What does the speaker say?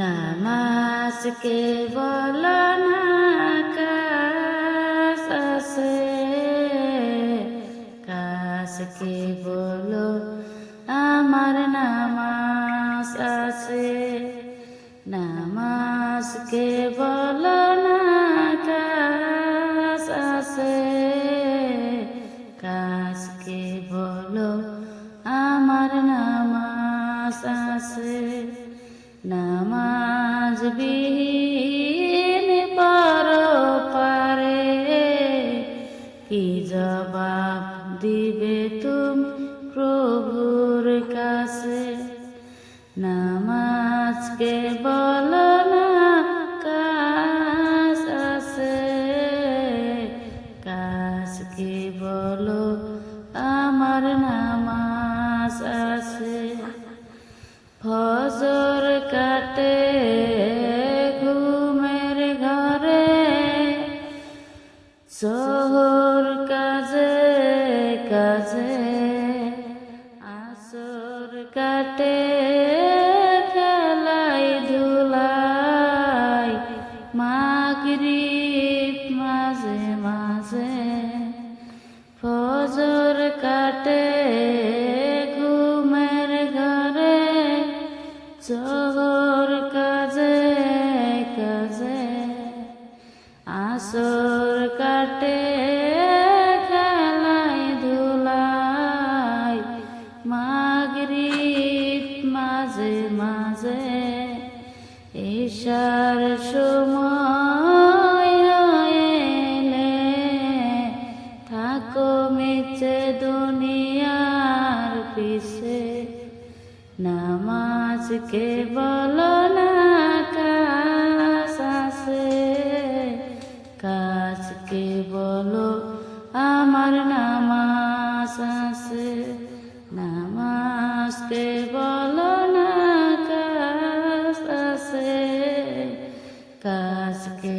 নামাজকে বলো না কাজ আছে, কাজকে বলো আমার নামাজ আছে। নামাজকে বলো না কাজ আছে, কাজকে বলো আমার নামাজ আছে। নামাজ বিহীন পরপারে কি জবাব দিবে তুমি প্রভুর কাছে? নামাজকে বলো না কাজ আছে, কাজকে বলো আমার নামাজ আছে। ফজর কাটে ঘুমের ঘরে, শহর কাজে কাজে, আসর কাটে খেলাই ধুলাই, মাগরিব মাঝে মাঝে। ফজর কাটে ঘুমের ঘরে, শহর কাজে কাজে, আসর কাটে খেলাই ধুলাই, মাগরিব মাঝে মাঝে। ঈশার সময় এলে থাকো মিছে দুনিয়ার পিছে। নামাজকে বলো না কাজ আছে, কাজকে বলো আমার নামাজ আছে। নামাজকে বলো না কাজ আছে, কাজকে